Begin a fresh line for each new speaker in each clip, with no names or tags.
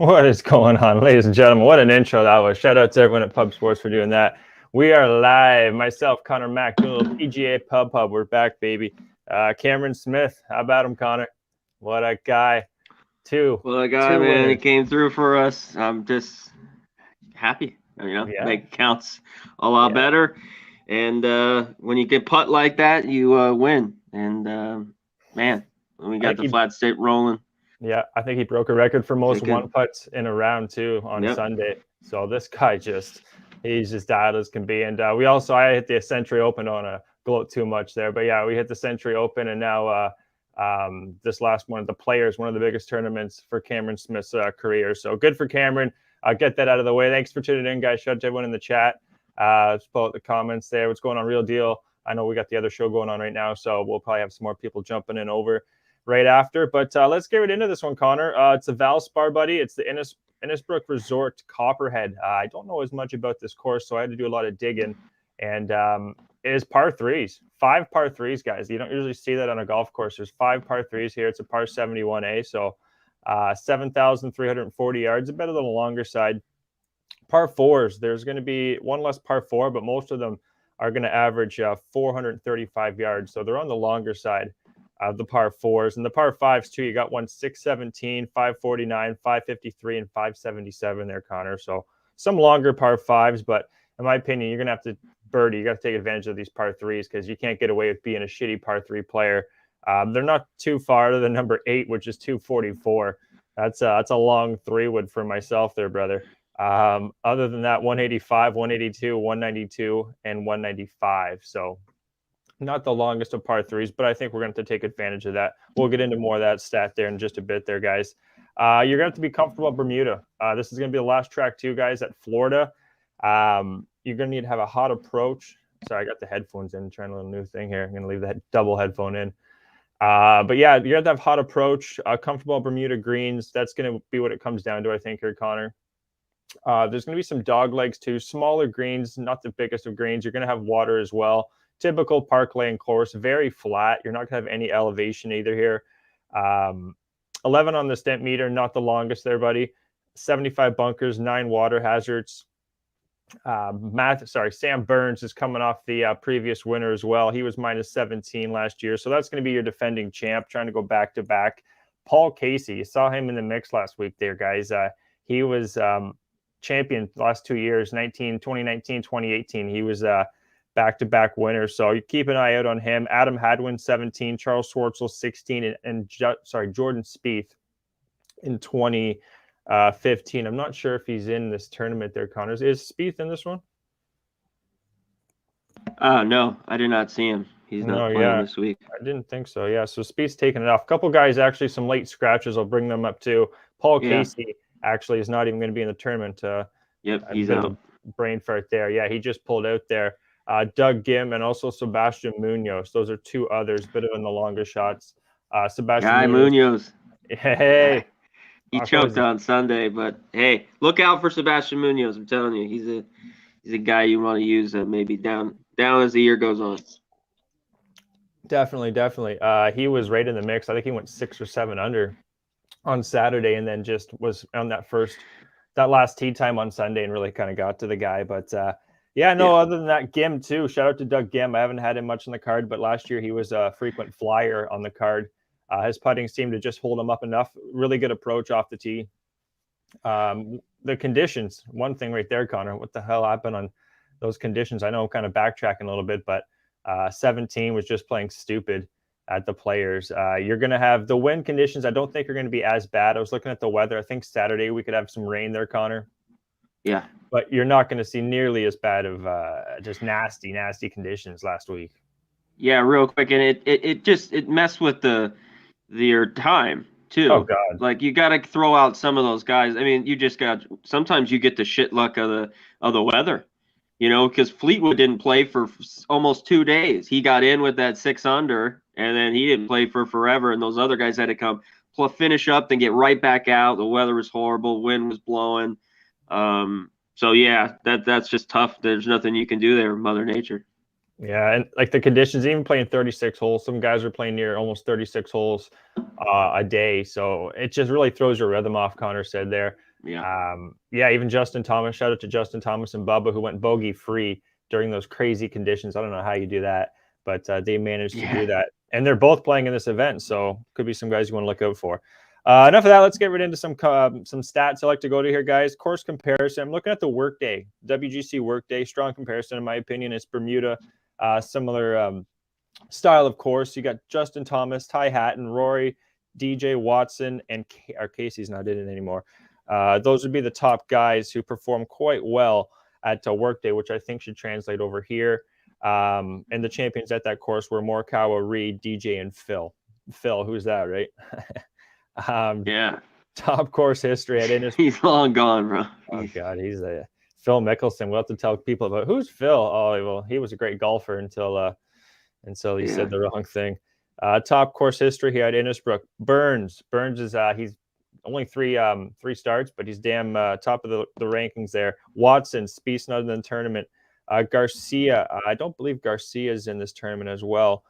What is going on, ladies and gentlemen? What an intro that was. Shout out to everyone at Pub Sports for doing that. We are live. Myself, Conor Mac, doing a little PGA Pub. We're back, baby. Cameron Smith. How about him, Connor? What a guy. Two.
Well, a guy,
two
man,
winners.
he came through for us. I'm just happy.
Yeah.
Make counts a lot better. And when you get putt like that, you win. And man, when we got the flat stick rolling.
Yeah, I think he broke a record for most one putts in a round too on Sunday. So this guy he's just dialed as can be. And I hit the Century Open on a gloat too much there, but yeah, we hit the Century Open, and now this last one, the Players, one of the biggest tournaments for Cameron Smith's career. So good for Cameron. I'll get that out of the way. Thanks for tuning in, guys. Shout out to everyone in the chat. Let's pull out the comments there. What's going on, Real Deal? I know we got the other show going on right now, so we'll probably have some more people jumping in over right after. But let's get right into this one, Connor. It's a Valspar, buddy. It's the Innisbrook Resort Copperhead. I don't know as much about this course, so I had to do a lot of digging. And it is par threes, 5 par threes, guys. You don't usually see that on a golf course. There's 5 par threes here. It's a par 71A, so 7,340 yards, a bit on the longer side. Par fours, there's going to be one less par 4, but most of them are going to average 435 yards. So they're on the longer side of the par 4s. And the par 5s, too, you got one 617, 549, 553, and 577 there, Connor. So some longer par 5s, but in my opinion, you're going to have to birdie. You got to take advantage of these par 3s because you can't get away with being a shitty par 3 player. They're not too far to the number 8, which is 244. That's a long 3-wood for myself there, brother. Other than that, 185, 182, 192, and 195. So not the longest of par 3s, but I think we're going to have to take advantage of that. We'll get into more of that stat there in just a bit there, guys. You're going to have to be comfortable at Bermuda. This is going to be the last track too, guys, at Florida. You're going to need to have a hot approach. Sorry, I got the headphones in, trying a little new thing here. I'm going to leave that double headphone in. But yeah, you have to have hot approach, comfortable Bermuda greens. That's going to be what it comes down to, I think, here, Connor. There's going to be some dog legs too, smaller greens, not the biggest of greens. You're going to have water as well. Typical park lane course, very flat. You're not going to have any elevation either here. 11 on the stent meter, not the longest there, buddy. 75 bunkers, 9 water hazards. Sam Burns is coming off the previous winner as well. He was minus 17 last year. So that's going to be your defending champ, trying to go back to back. Paul Casey, you saw him in the mix last week there, guys. He was champion the last 2 years, 2019, 2018. He was back-to-back winner. So you keep an eye out on him. Adam Hadwin, 17, Charles Schwartzel, 16, and Jordan Spieth in 2015. I'm not sure if he's in this tournament there, Connors. Is Spieth in this one?
No, I did not see him. He's not playing this week.
I didn't think so. Yeah, so Spieth's taking it off. A couple guys, actually, some late scratches. I'll bring them up too. Paul Casey actually is not even going to be in the tournament.
He's out.
Brain fart there. Yeah, he just pulled out there. Doug Gim and also Sebastian Munoz. Those are 2 others, bit of in the longer shots. Sebastian
Munoz.
Hey.
He choked on Sunday, but hey, look out for Sebastian Munoz. I'm telling you, he's a guy you want to use maybe down as the year goes on.
Definitely. He was right in the mix. I think he went 6 or 7 under on Saturday, and then just was on that last tee time on Sunday and really kind of got to the guy. But other than that, Gim too. Shout out to Doug Gim. I haven't had him much on the card, but last year he was a frequent flyer on the card. His putting seemed to just hold him up enough. Really good approach off the tee. The conditions, one thing right there, Connor. What the hell happened on those conditions? I know I'm kind of backtracking a little bit, but 17 was just playing stupid at the Players. You're going to have the wind conditions. I don't think are going to be as bad. I was looking at the weather. I think Saturday we could have some rain there, Connor.
Yeah.
But you're not going to see nearly as bad of just nasty conditions last week.
Yeah, real quick. And it messed with your time too.
Oh God!
Like you got to throw out some of those guys. I mean, sometimes you get the shit luck of the weather, because Fleetwood didn't play for almost 2 days. He got in with that 6 under, and then he didn't play for forever. And those other guys had to come finish up, then get right back out. The weather was horrible. Wind was blowing. So yeah, that's just tough. There's nothing you can do there, Mother Nature.
Yeah, and like the conditions, even playing 36 holes, some guys are playing near almost 36 holes a day. So it just really throws your rhythm off, Connor said there.
Yeah.
Yeah, even Justin Thomas. Shout out to Justin Thomas and Bubba, who went bogey free during those crazy conditions. I don't know how you do that, but they managed to do that. And they're both playing in this event, so could be some guys you want to look out for. Enough of that. Let's get right into some stats I like to go to here, guys. Course comparison. I'm looking at the Workday, WGC Workday. Strong comparison, in my opinion. It's Bermuda. Similar style of course. You got Justin Thomas, Ty Hatton, Rory, DJ Watson, and Casey's not in it anymore. Those would be the top guys who perform quite well at Workday, which I think should translate over here. And the champions at that course were Morikawa, Reed, DJ, and Phil. Phil, who's that, right?
Yeah.
Top course history at Innis.
He's long gone, bro.
Oh God, he's a Phil Mickelson. We'll have to tell people about who's Phil. Oh well, he was a great golfer until he said the wrong thing. Top course history here at Innisbrook. Burns is he's only three starts, but he's damn top of the rankings there. Watson, Spieth not in the tournament. Garcia, I don't believe Garcia is in this tournament as well.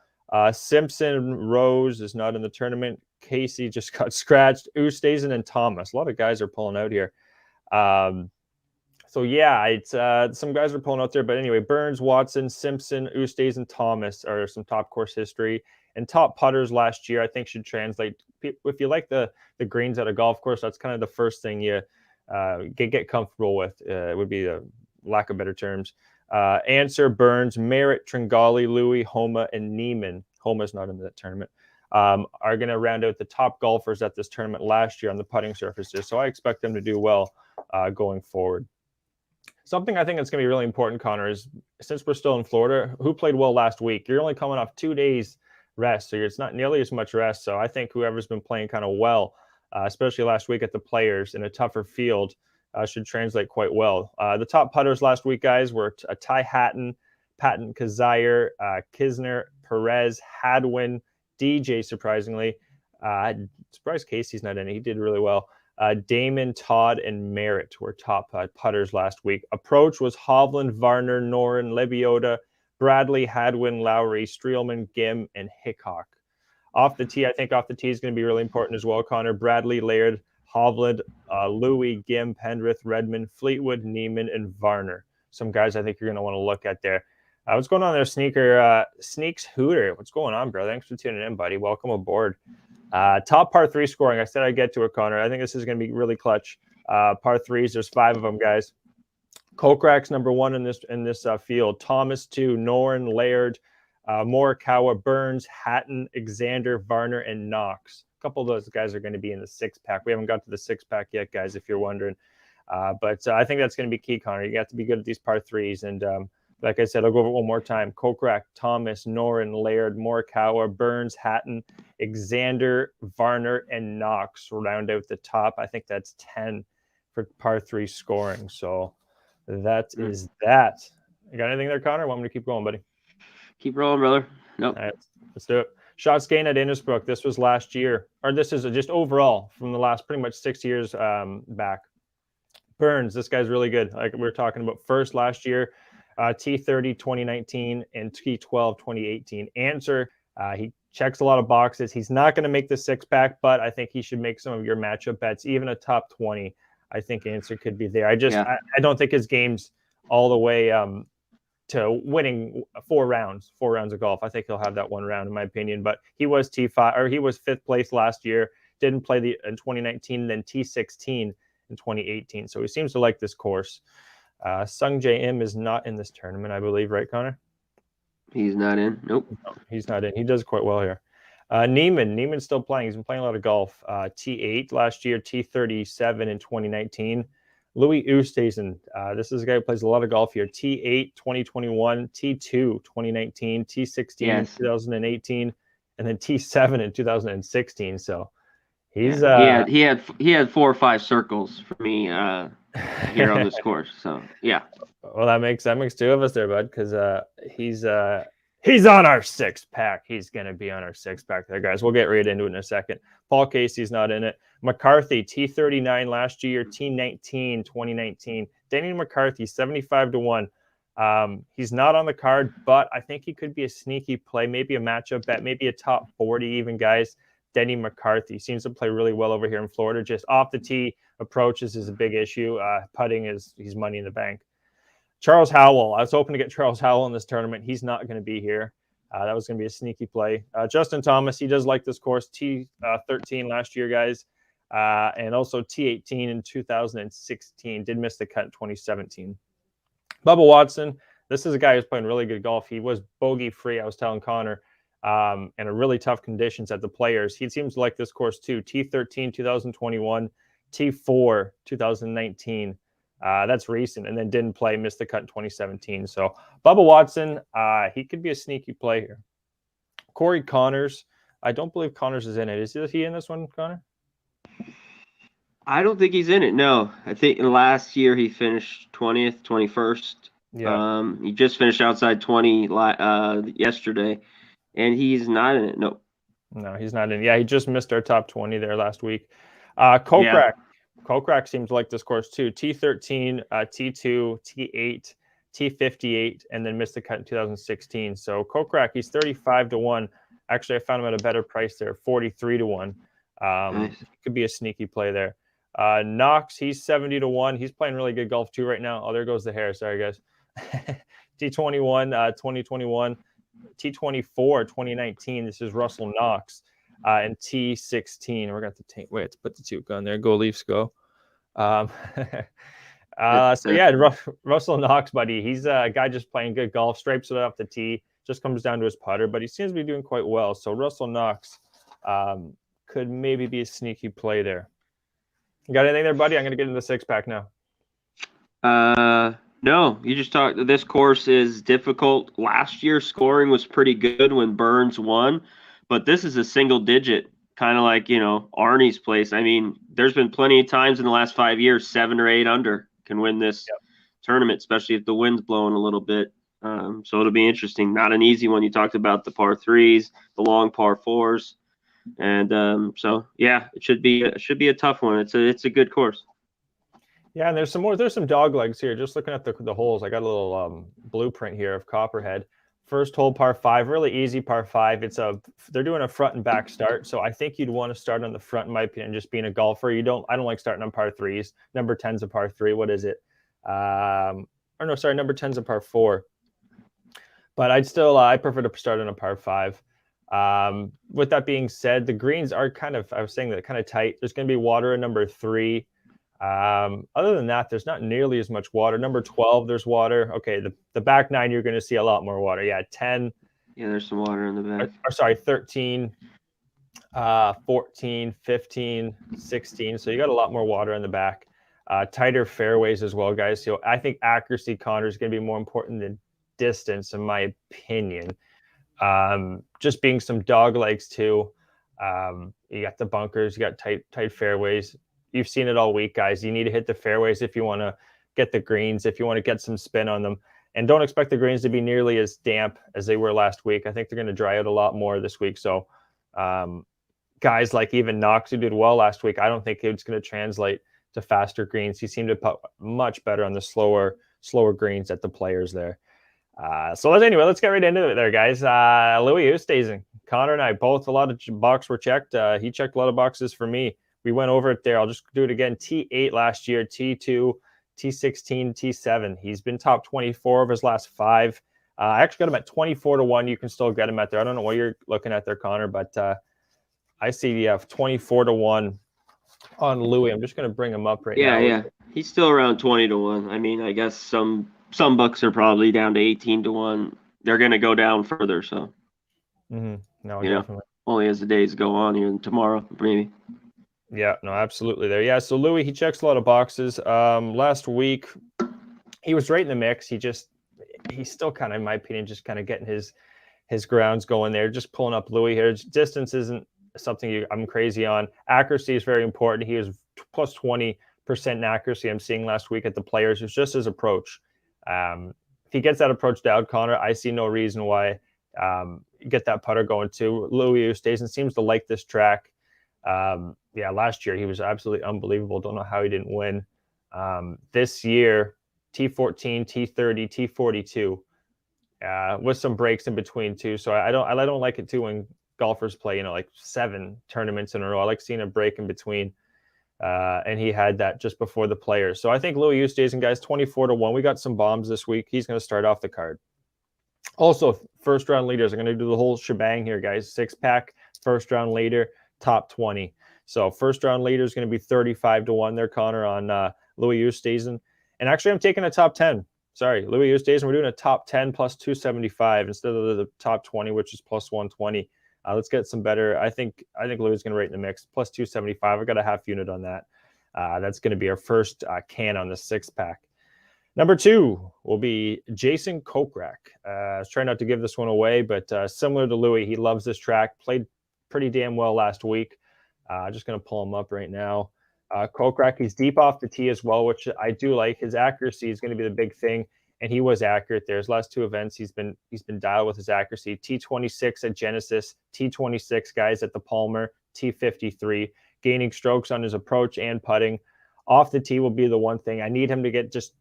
Simpson, Rose is not in the tournament. Casey just got scratched. Oosthuizen and Thomas. A lot of guys are pulling out here. So yeah, it's some guys are pulling out there, but anyway, Burns, Watson, Simpson, Oosthuizen, Thomas are some top course history and top putters last year. I think should translate. If you like the greens at a golf course, that's kind of the first thing you get comfortable with. It would be the lack of better terms. Answer, Burns, Merritt, Tringali, Louis, Homa, and Neiman. Homa's not in that tournament. Are going to round out the top golfers at this tournament last year on the putting surfaces. So I expect them to do well going forward. Something I think that's going to be really important, Connor, is since we're still in Florida, who played well last week? You're only coming off 2 days rest, so it's not nearly as much rest. So I think whoever's been playing kind of well, especially last week at the Players in a tougher field, should translate quite well. The top putters last week, guys, were Ty Hatton, Patton Kazire, Kisner, Perez, Hadwin, DJ, surprisingly. Surprised Casey's not in it. He did really well. Damon, Todd, and Merritt were top putters last week. Approach was Hovland, Varner, Noren, Lebioda, Bradley, Hadwin, Lowry, Streelman, Gim, and Hickok. Off the tee, I think off the tee is going to be really important as well, Connor. Bradley, Laird, Hovland, Louis, Gim, Pendrith, Redmond, Fleetwood, Neiman, and Varner. Some guys I think you're going to want to look at there. What's going on there, Sneaks Hooter? What's going on, bro? Thanks for tuning in, buddy. Welcome aboard. Top par 3 scoring. I said I'd get to it, Connor. I think this is going to be really clutch. Par 3s, there's 5 of them, guys. Kokrak's number 1 in this field. Thomas 2, Noren, Laird, Morikawa, Burns, Hatton, Alexander, Varner, and Knox. A couple of those guys are going to be in the 6-pack. We haven't got to the 6-pack yet, guys, if you're wondering. But I think that's going to be key, Connor. You have to be good at these par 3s. And like I said, I'll go over it one more time. Kokrak, Thomas, Noren, Laird, Morikawa, Burns, Hatton, Alexander, Varner, and Knox round out the top. I think that's 10 for par 3 scoring. So that is that. You got anything there, Connor? Want me to keep going, buddy?
Keep rolling, brother. Nope.
All right, let's do it. Shots gained at Innisbrook. This was last year, or this is just overall from the last pretty much 6 years back. Burns, this guy's really good. Like we were talking about first last year. T30 2019 and T12 2018. Answer, he checks a lot of boxes. He's not going to make the 6-pack, but I think he should make some of your matchup bets, even a top 20. I think Answer could be there. I don't think his game's all the way to winning 4 rounds of golf. I think he'll have that 1 round, in my opinion. But he was T5 or he was 5th place last year. Didn't play in 2019, then T16 in 2018. So he seems to like this course. Sung J M is not in this tournament, I believe, right, Connor?
He's not in. Nope.
No, he's not in. He does quite well here. Neiman's still playing. He's been playing a lot of golf. T8 last year, T37 in 2019. Louis Oosthuizen, this is a guy who plays a lot of golf here. T8 2021, T2 2019, T16 in 2018, and then T7 in 2016. So he's
he had 4 or 5 circles for me here on this course. So yeah.
Well, that makes 2 of us there, bud, because he's on our 6-pack. He's gonna be on our 6-pack there, guys. We'll get right into it in a second. Paul Casey's not in it. McCarthy, T39 last year, T19 2019. Danny McCarthy, 75-1. He's not on the card, but I think he could be a sneaky play, maybe a matchup bet, maybe a top 40 even, guys. Denny McCarthy. Seems to play really well over here in Florida. Just off the tee approaches is a big issue. Putting he's money in the bank. Charles Howell. I was hoping to get Charles Howell in this tournament. He's not going to be here. That was going to be a sneaky play. Justin Thomas, he does like this course. T13 last year, guys. And also T18 in 2016. Did miss the cut in 2017. Bubba Watson. This is a guy who's playing really good golf. He was bogey-free, I was telling Connor, and a really tough conditions at the Players. He seems to like this course too. T13 2021, T4 2019. That's recent, and then didn't play, missed the cut in 2017. So Bubba Watson, he could be a sneaky play here. Corey Connors, I don't believe Connors is in it. Is he in this one, Connor?
I don't think he's in it. No, I think last year he finished 20th, 21st.
Yeah.
He just finished outside 20 yesterday, and he's not in it. Nope.
No, he's not in. Yeah, he just missed our top 20 there last week. Kokrak. Yeah. Kokrak seems like this course too. T13, T2, T8, T58, and then missed the cut in 2016. So Kokrak, he's 35-1. Actually, I found him at a better price there, 43-1. Nice. Could be a sneaky play there. Knox, he's 70-1. He's playing really good golf too right now. Oh, there goes the hair. Sorry, guys. T21, 2021, T24, 2019. This is Russell Knox. And T16. We're going to wait to put the two on there. Go Leafs, go. So yeah, Russell Knox, buddy. He's a guy just playing good golf. Stripes it off the tee. Just comes down to his putter, but he seems to be doing quite well. So Russell Knox could maybe be a sneaky play there. You got anything there, buddy? I'm going to get into the six-pack now.
No, you just talked. This course is difficult. Last year, scoring was pretty good when Burns won, but this is a single digit, kind of like, Arnie's place. I mean, there's been plenty of times in the last 5 years, 7 or 8 under can win this tournament, especially if the wind's blowing a little bit. So it'll be interesting. Not an easy one. You talked about the par threes, the long par fours. And so, yeah, it should be a tough one. It's a good course.
Yeah, and there's some dog legs here. Just looking at the holes, I got a little blueprint here of Copperhead. First hole, par 5, really easy par 5. They're doing a front and back start, so I think you'd want to start on the front, in my opinion, just being a golfer. I don't like starting on par 3s. Number 10's a par 3. What is it? Number 10's a par 4. But I prefer to start on a par 5. With that being said, the greens are kind of tight. There's going to be water in number 3. Other than that, there's not nearly as much water. Number 12, there's water. Okay, the back 9, you're going to see a lot more water. Yeah, 10.
Yeah, there's some water in the back.
13, 14, 15, 16. So you got a lot more water in the back. Tighter fairways as well, guys. So I think accuracy, Connor, is going to be more important than distance, in my opinion. Just being some dog legs too. You got the bunkers, you got tight fairways. You've seen it all week, guys. You need to hit the fairways if you want to get the greens, if you want to get some spin on them. And don't expect the greens to be nearly as damp as they were last week. I think they're going to dry out a lot more this week. So guys like even Knox, who did well last week, I don't think it's going to translate to faster greens. He seemed to put much better on the slower greens at the Players there. So let's get right into it there, guys. Louis Oosthuizen, Connor and I both, a lot of boxes were checked. He checked a lot of boxes for me. We went over it there. I'll just do it again. T8 last year, T2, T16, T7. He's been top 24 of his last 5. I actually got him at 24-1. You can still get him at there. I don't know what you're looking at there, Connor, but I see you have 24-1 on Louis. I'm just going to bring him up right now.
Yeah. He's still around 20-1. I mean, I guess some books are probably down to 18-1. They're going to go down further, so.
Mm-hmm. No, definitely.
Only as the days go on here, and tomorrow, maybe.
Yeah, no, absolutely there. Yeah, so Louis, he checks a lot of boxes. Last week, he was right in the mix. He's still kind of, in my opinion, just kind of getting his grounds going there. Just pulling up Louis here. Distance isn't something I'm crazy on. Accuracy is very important. He was plus 20% in accuracy I'm seeing last week at the Players. It's just his approach. If he gets that approach down, Connor, I see no reason why get that putter going too. Louis Oosthuizen seems to like this track. Last year he was absolutely unbelievable. Don't know how he didn't win. This year, T14, T30, T42, with some breaks in between too. So I don't like it too when golfers play, like 7 tournaments in a row. I like seeing a break in between. And he had that just before the Players. So I think Louis Oosthuizen, guys, 24-1. We got some bombs this week. He's going to start off the card. Also, first round leaders. I'm going to do the whole shebang here, guys. 6-pack, first round leader, top 20. So first round leader is going to be 35-1 there, Connor, on Louis Oosthuizen. And actually, I'm taking a top 10. Sorry, Louis Oosthuizen, we're doing a top 10 plus 275 instead of the top 20, which is plus 120. Let's get some better. I think Louis is going to rate in the mix, plus 275. I got a half unit on that. That's going to be our first can on the 6-pack. Number 2 will be Jason Kokrak. I was trying not to give this one away, but similar to Louis, he loves this track. Played pretty damn well last week. Just going to pull him up right now. Kokrak, he's deep off the tee as well, which I do like. His accuracy is going to be the big thing, and he was accurate there. His last 2 events, he's been dialed with his accuracy. T26 at Genesis, T26 guys at the Palmer, T53, gaining strokes on his approach and putting. Off the tee will be the one thing. I need him to get just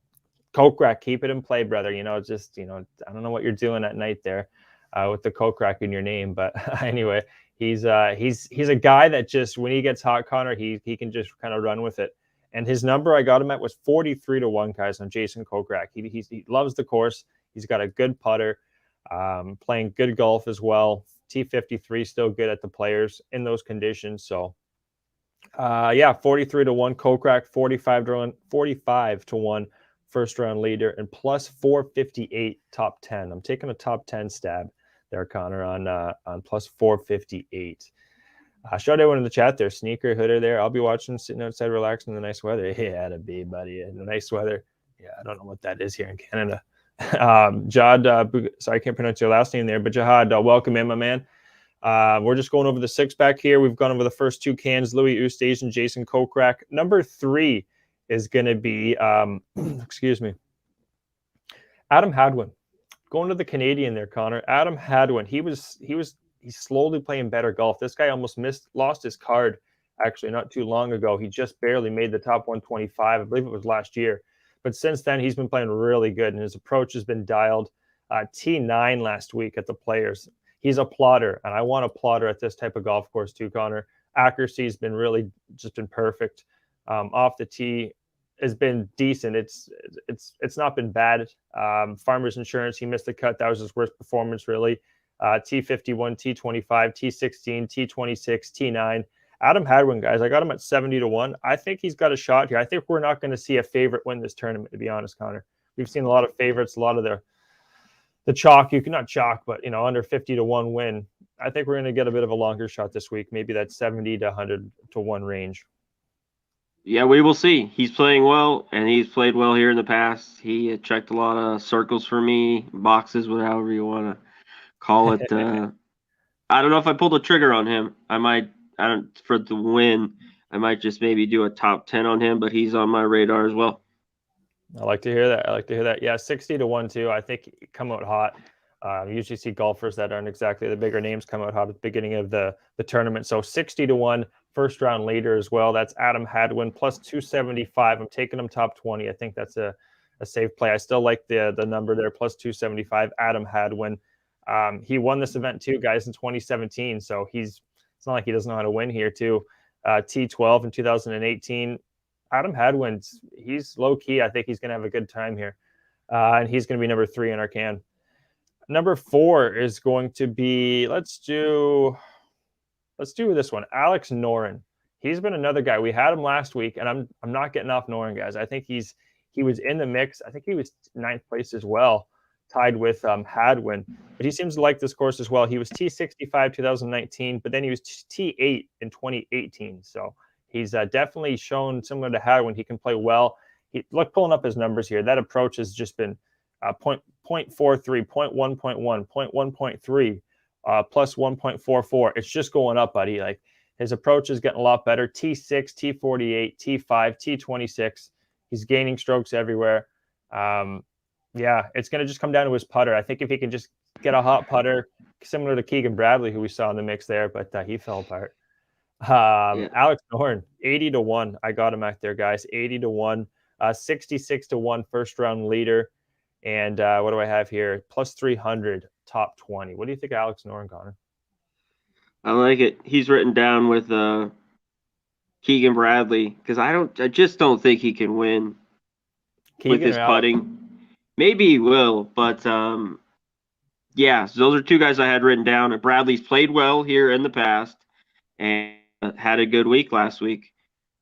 Kokrak, keep it in play, brother. I don't know what you're doing at night there with the Kokrak in your name, but anyway. He's a guy that just, when he gets hot, Connor, he can just kind of run with it. And his number I got him at was 43-1, guys, on Jason Kokrak. He loves the course. He's got a good putter, playing good golf as well. T53 still good at the Players in those conditions. So, 43-1 Kokrak, 45-1 first round leader, and plus 458 top 10. I'm taking a top 10 stab there, Connor, on plus 458. Shout out in the chat there, Sneaker Hooder there. I'll be watching, sitting outside, relaxing in the nice weather. Yeah, to be, buddy, in the nice weather. Yeah, I don't know what that is here in Canada. Jad, sorry, I can't pronounce your last name there, but Jihad, welcome in, my man. We're just going over the 6-pack here. We've gone over the first 2 cans, Louis Oosthuizen, Jason Kokrak. Number 3 is going to be, excuse me, Adam Hadwin. Going to the Canadian there, Connor. Adam Hadwin. He's slowly playing better golf. This guy almost lost his card actually not too long ago. He just barely made the top 125. I believe it was last year. But since then, he's been playing really good, and his approach has been dialed. T9 last week at the Players. He's a plotter, and I want a plotter at this type of golf course too, Connor. Accuracy has been really just been perfect. Off the tee has been decent. It's not been bad. Farmers Insurance, he missed the cut. That was his worst performance, really. T51, T25, T16, T26, T9. Adam Hadwin, guys, I got him at 70-1. I think he's got a shot here. I think we're not going to see a favorite win this tournament, to be honest, Connor. We've seen a lot of favorites, a lot of the chalk. You can not chalk, but under 50-1 win. I think we're going to get a bit of a longer shot this week, maybe that 70 to 100-1 range.
Yeah, we will see. He's playing well, and he's played well here in the past. He checked a lot of circles for me, boxes, whatever you want to call it. I don't know if I pulled the trigger on him. For the win, I might just maybe do a top 10 on him, but he's on my radar as well.
I like to hear that. Yeah, 60-1 too. I think come out hot. You usually see golfers that aren't exactly the bigger names come out hot at the beginning of the tournament. So 60-1 first round leader as well. That's Adam Hadwin plus 275. I'm taking him top 20. I think that's a safe play. I still like the number there, plus 275. Adam Hadwin. He won this event too, guys, in 2017. So it's not like he doesn't know how to win here too. T12 in 2018. Adam Hadwin, he's low key. I think he's going to have a good time here. And he's going to be number 3 in our can. Number 4 is going to be, let's do this one. Alex Noren. He's been another guy. We had him last week, and I'm not getting off Noren, guys. I think he was in the mix. I think he was 9th place as well, tied with Hadwin. But he seems to like this course as well. He was T65 2019, but then he was T8 in 2018. So he's definitely shown, similar to Hadwin, he can play well. Pulling up his numbers here. That approach has just been 0.43, 0.1.1, 0.1.3, plus 1.44. It's just going up, buddy. Like, his approach is getting a lot better. T6, T48, T5, T26. He's gaining strokes everywhere. It's going to just come down to his putter. I think if he can just get a hot putter, similar to Keegan Bradley, who we saw in the mix there, but he fell apart. Alex Noren, 80-1. I got him out there, guys. 80-1, 66-1 first round leader. And what do I have here? Plus 300, top 20. What do you think of Alex Noren, Connor?
I like it. He's written down with Keegan Bradley because I just don't think he can win with
Keegan
his
or Alex?
putting. Maybe he will, but yeah, so those are two guys I had written down. And Bradley's played well here in the past and had a good week last week.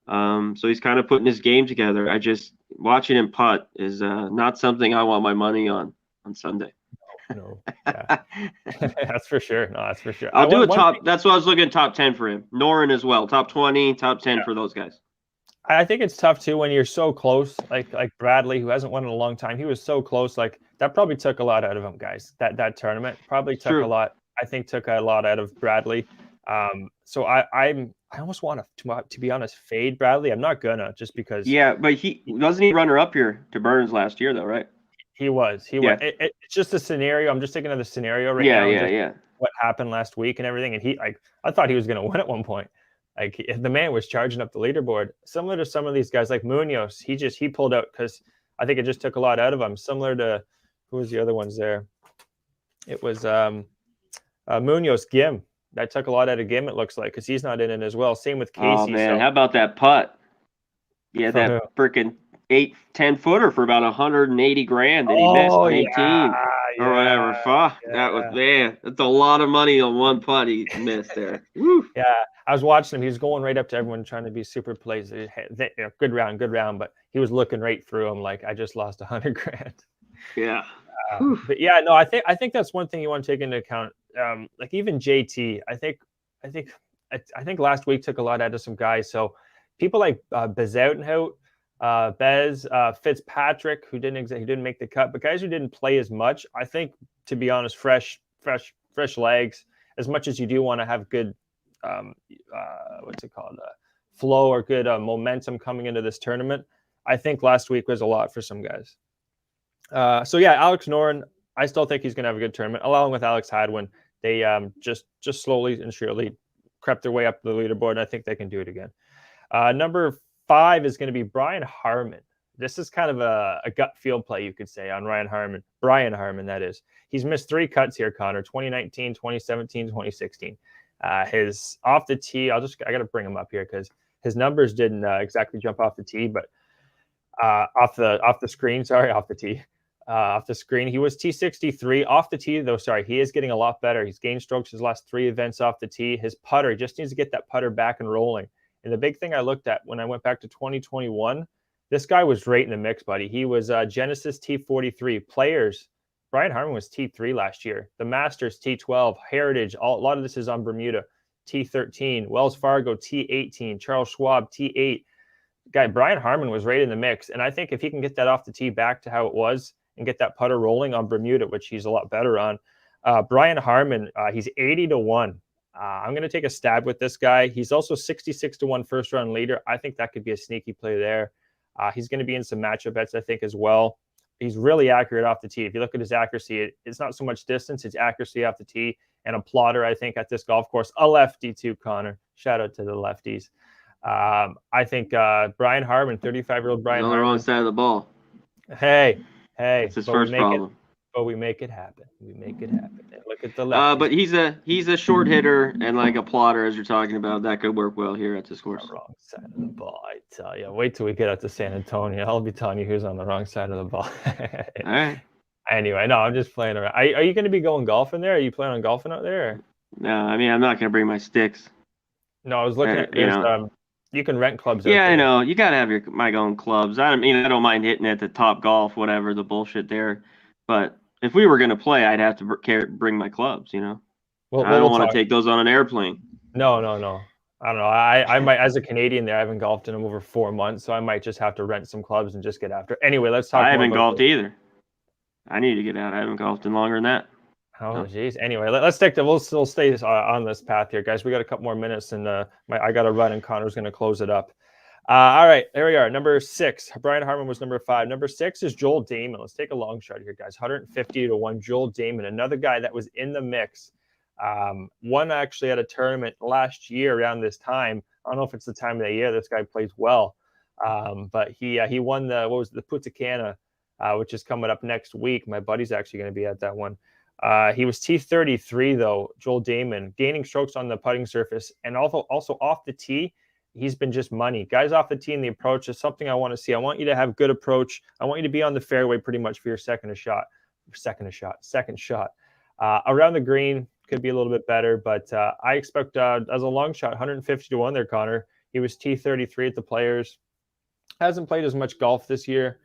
So he's kind of putting his game together. I just watching him putt is not something I want my money on Sunday.
No. Yeah. That's for sure. No, that's for sure.
I'll do a
One thing,
top. That's what I was looking top 10 for him. Noren as well. Top 20, top 10 for those guys.
I think it's tough too when you're so close, like Bradley, who hasn't won in a long time. He was so close. Like that probably took a lot out of him, guys. That tournament probably
It's
took a
true.
lot. I think took a lot out of Bradley. So I almost want to be honest, fade Bradley. I'm not gonna just because
Yeah, but he wasn't he runner up here to Burns last year though, right?
he was.
Yeah.
It's just a scenario. I'm just thinking of the scenario right
Yeah,
now, and
yeah,
just
yeah.
what happened last week and everything. And I thought he was gonna win at one point. Like the man was charging up the leaderboard, similar to some of these guys like Munoz. He pulled out because I think it just took a lot out of him. Similar to who was the other ones there? It was Munoz, Gim. That took a lot out of Gim. It looks like because he's not in it as well. Same with Casey.
Oh man,
So
how about that putt? Yeah,
from who?
that freaking 8-10 footer for about 180 grand that he missed
Oh
on
yeah,
18 or whatever. Fuck, that was
yeah.
man. That's a lot of money on one putt he missed there. Woo.
Yeah, I was watching him. He was going right up to everyone, trying to be super plays. Good round. But he was looking right through him, like I just lost 100 grand.
Yeah.
But yeah, no, I think that's one thing you want to take into account. Like even JT, I think last week took a lot out of some guys. So people like Bezoutenhout, Bez, Fitzpatrick, who didn't make the cut, but guys who didn't play as much. I think, to be honest, fresh legs. As much as you do want to have good, what's it called, flow or good momentum coming into this tournament, I think last week was a lot for some guys. So yeah, Alex Noren, I still think he's going to have a good tournament, along with Alex Hadwin. They just slowly and surely crept their way up the leaderboard, and I think they can do it again. Number 5 is going to be Brian Harman. This is kind of a gut feel play, you could say, on Brian Harman, that is. He's missed 3 cuts here, Connor, 2019, 2017, 2016. His off the tee, I got to bring him up here because his numbers didn't exactly jump off the tee, but off the screen, off the tee. Off the screen, he was T63 off the tee, though. Sorry, he is getting a lot better. He's gained strokes his last 3 events off the tee. His putter just needs to get that putter back and rolling. And the big thing I looked at when I went back to 2021, this guy was right in the mix, buddy. He was Genesis T43. Players, Brian Harman was T3 last year. The Masters T12, Heritage, a lot of this is on Bermuda, T13, Wells Fargo T18, Charles Schwab T8. Guy Brian Harman was right in the mix, and I think if he can get that off the tee back to how it was and get that putter rolling on Bermuda, which he's a lot better on, Brian Harman, he's 80-1. I'm going to take a stab with this guy. He's also 66-1 first round leader. I think that could be a sneaky play there. He's going to be in some matchup bets, I think, as well. He's really accurate off the tee. If you look at his accuracy, it's not so much distance, it's accuracy off the tee, and a plotter, I think, at this golf course. A lefty too, Connor. Shout out to the lefties. I think Brian Harman, 35-year-old Brian
On the
Harman.
wrong side of the ball.
Hey.
That's his first problem.
But we make it happen. We make it happen. And look at the left.
But he's a short hitter and like a plotter, as you're talking about. That could work well here at this course.
Wrong side of the ball, I tell you. Wait till we get out to San Antonio. I'll be telling you who's on the wrong side of the ball.
All right.
Anyway, no, I'm just playing around. Are you going to be going golfing there? Are you planning on golfing out there? Or?
No, I mean, I'm not going to bring my sticks.
No, I was looking at you can rent clubs.
Yeah, I know. You got to have my own clubs. I don't mind hitting at the Top Golf, whatever the bullshit there. But if we were going to play, I'd have to bring my clubs, Well, I don't want to take those on an airplane.
No. I don't know. I might, as a Canadian there, I haven't golfed in over 4 months, so I might just have to rent some clubs and just get after. Anyway, let's talk.
I haven't golfed either. I need to get out. I haven't golfed in longer than that.
Oh, geez. Anyway, let's stick to. We'll still stay on this path here, guys. We got a couple more minutes, and I got to run, and Connor's going to close it up. All right, there we are. Number 6. Brian Harman was number 5. Number 6 is Joel Damon. Let's take a long shot here, guys. 150-1. Joel Damon, another guy that was in the mix. Won actually at a tournament last year around this time. I don't know if it's the time of the year. This guy plays well, but he won the Punta Cana, which is coming up next week. My buddy's actually going to be at that one. He was T33 though, Joel Damon, gaining strokes on the putting surface, and also off the tee. He's been just money. Guys off the tee in the approach is something I want to see. I want you to have good approach. I want you to be on the fairway pretty much for your second shot. Around the green could be a little bit better, but I expect as a long shot, 150 to 1 there, Connor. He was T33 at the Players. Hasn't played as much golf this year.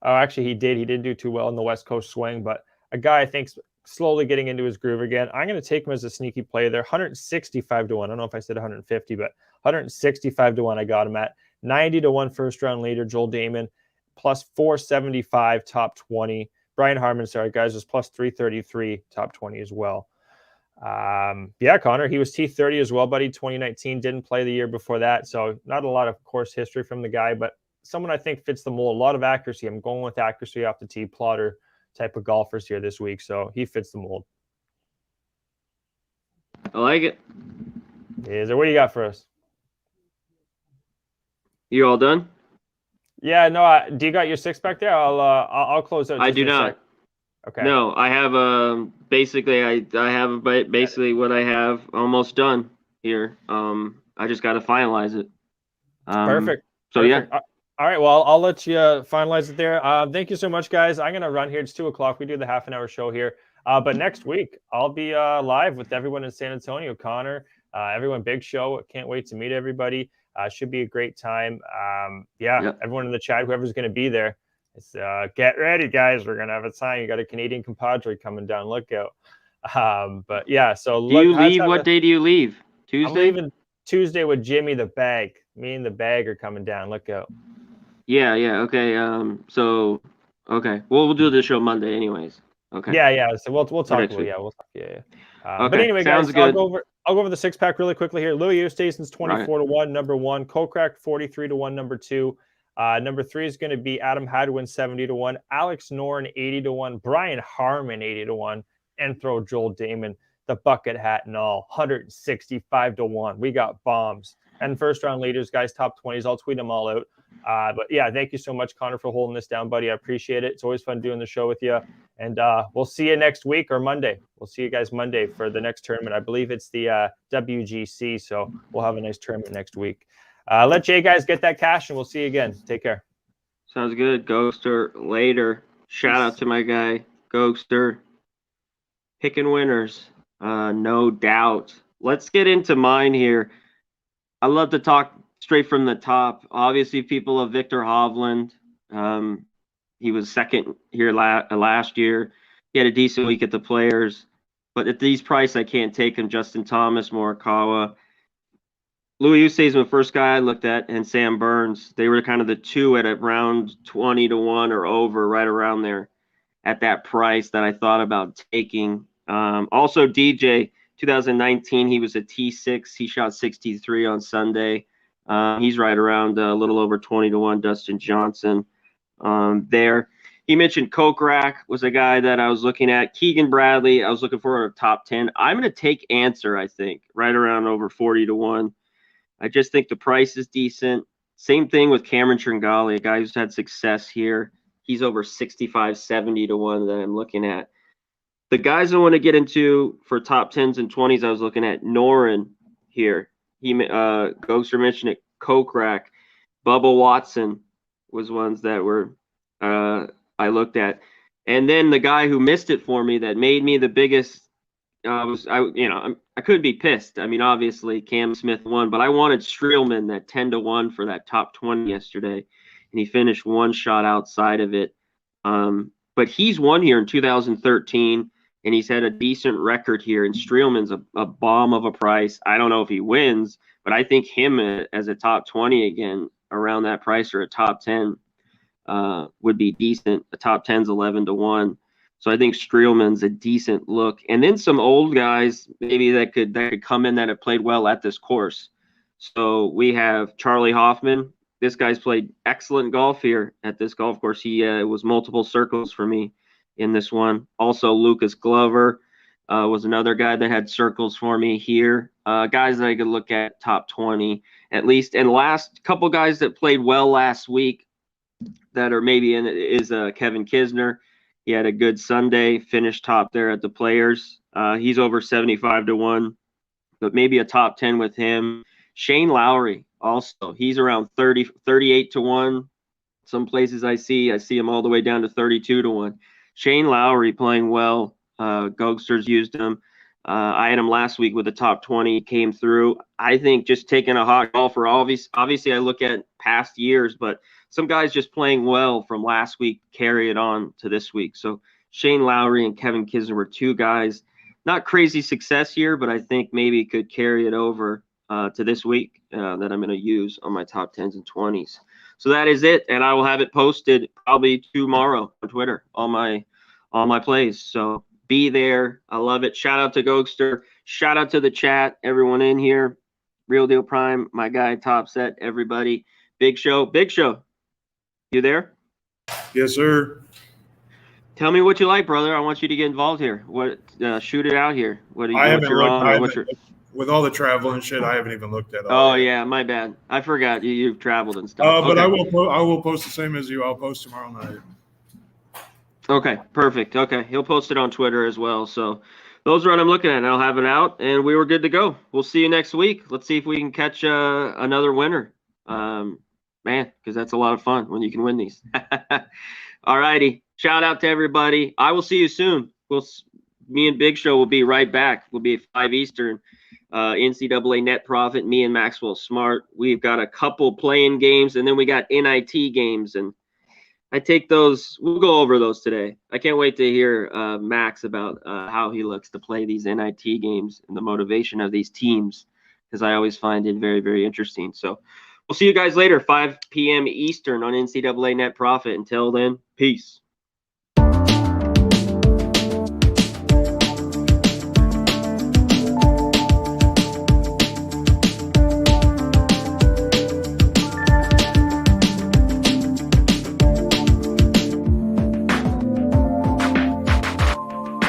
Actually, he did. He didn't do too well in the West Coast swing, but a guy I think's slowly getting into his groove again. I'm going to take him as a sneaky play there. 165 to 1. I don't know if I said 150, but 165 to 1 I got him at. 90 to 1 first round leader, Joel Damon, plus 475 top 20. Brian Harmon, sorry, guys, was plus 333 top 20 as well. Yeah, Connor, he was T30 as well, buddy. 2019, didn't play the year before that. So not a lot of course history from the guy, but someone I think fits the mold. A lot of accuracy. I'm going with accuracy off the tee, plotter type of golfers here this week. So he fits the mold.
I like it.
Is there? What do you got for us?
You all done?
Yeah, no. Do you got your six pack there? I'll close out.
I do not.
Okay.
No, I have basically I have basically what I have almost done here. I just got to finalize it.
Perfect.
So
Perfect.
yeah.
All right. Well, I'll let you finalize it there. Thank you so much, guys. I'm gonna run here. It's 2:00. We do the half-an-hour show here. But next week I'll be live with everyone in San Antonio. Connor, everyone, big show. Can't wait to meet everybody. Should be a great time. Everyone in the chat, whoever's going to be there, it's, get ready, guys. We're going to have a time. You got a Canadian compadre coming down. Look out. But yeah, so
do you leave? What day do you leave? Tuesday?
I'm leaving Tuesday with Jimmy the Bag. Me and the Bag are coming down. Look out.
Yeah. Okay. Okay. Well, we'll do the show Monday anyways. Okay.
Yeah. So we'll talk about it. Yeah, we'll talk. Yeah.
Okay.
But anyway,
sounds
guys,
good.
I'll go over the six pack really quickly here. Louis Oosthuizen's 24 to 1, number 1. Kokrak 43 to 1, number 2. Number 3 is going to be Adam Hadwin 70 to 1, Alex Noren 80 to 1, Brian Harmon 80 to 1, and throw Joel Damon, the bucket hat and all, 165 to 1. We got bombs. And first round leaders, guys, top 20s. I'll tweet them all out. But yeah, thank you so much, Connor, for holding this down, buddy. I appreciate it. It's always fun doing the show with you. And we'll see you next week or Monday. We'll see you guys Monday for the next tournament. I believe it's the WGC, so we'll have a nice tournament next week. Let Jay guys get that cash, and we'll see you again. Take care.
Sounds good. Gogster later. Shout out to my guy, Gogster. Picking winners, no doubt. Let's get into mine here. I love to talk straight from the top. Obviously, people of Victor Hovland. He was second here last year. He had a decent week at the Players. But at these prices, I can't take him. Justin Thomas, Morikawa. Louis Oosthuizen was the first guy I looked at, and Sam Burns. They were kind of the two at around 20 to 1 or over, right around there at that price that I thought about taking. Also, DJ, 2019, he was a T6. He shot 63 on Sunday. He's right around a little over 20 to 1. Dustin Johnson there. He mentioned Kokrak was a guy that I was looking at. Keegan Bradley, I was looking for a top 10. I'm going to take Answer, I think, right around over 40 to 1. I just think the price is decent. Same thing with Cameron Tringali, a guy who's had success here. He's over 65, 70 to 1 that I'm looking at. The guys I want to get into for top 10s and 20s, I was looking at Noren here. Gogster mentioned it. Kokrak, Bubba Watson was ones that were I looked at, and then the guy who missed it for me that made me the biggest I could be pissed. I mean, obviously Cam Smith won, but I wanted Streelman that 10 to 1 for that top 20 yesterday, and he finished one shot outside of it. But he's won here in 2013. And he's had a decent record here. And Streelman's a bomb of a price. I don't know if he wins, but I think him as a top 20 again around that price or a top 10 would be decent. A top 10's 11 to 1. So I think Streelman's a decent look. And then some old guys maybe that could come in that have played well at this course. So we have Charlie Hoffman. This guy's played excellent golf here at this golf course. He was multiple circles for me in this one. Also, Lucas Glover was another guy that had circles for me here. Guys that I could look at top 20 at least. And last couple guys that played well last week that are maybe in it is Kevin Kisner He had a good Sunday, finished top there at the Players. He's over 75 to 1, but maybe a top 10 with him. Shane Lowry also, he's around 38 to 1. Some places I see him all the way down to 32 to 1. Shane Lowry playing well. Gogsters used him. I had him last week with the top 20, came through. I think just taking a hot call for obviously I look at past years, but some guys just playing well from last week carry it on to this week. So Shane Lowry and Kevin Kisner were two guys, not crazy success here, but I think maybe could carry it over to this week that I'm going to use on my top 10s and 20s. So that is it, and I will have it posted probably tomorrow on Twitter, all my plays. So be there. I love it. Shout out to Gogster. Shout out to the chat, everyone in here. Real Deal Prime, my guy, Top Set, everybody. Big Show. You there?
Yes, sir.
Tell me what you like, brother. I want you to get involved here. What? Shoot it out here. What?
I haven't looked. With all the travel and shit, I haven't even looked at all.
Oh yeah, my bad. I forgot you've traveled and stuff.
But
okay.
I will post the same as you. I'll post tomorrow night.
Okay, perfect. Okay, he'll post it on Twitter as well. So those are what I'm looking at. I'll have it out, and we were good to go. We'll see you next week. Let's see if we can catch another winner. Man, because that's a lot of fun when you can win these. All righty. Shout out to everybody. I will see you soon. Me and Big Show will be right back. We'll be at 5 Eastern. NCAA Net Profit, me and Maxwell Smart. We've got a couple playing games, and then we got NIT games, and I take those. We'll go over those today. I can't wait to hear Max about how he looks to play these NIT games and the motivation of these teams, because I always find it very, very interesting. So we'll see you guys later, 5 p.m. Eastern on NCAA Net Profit. Until then, peace.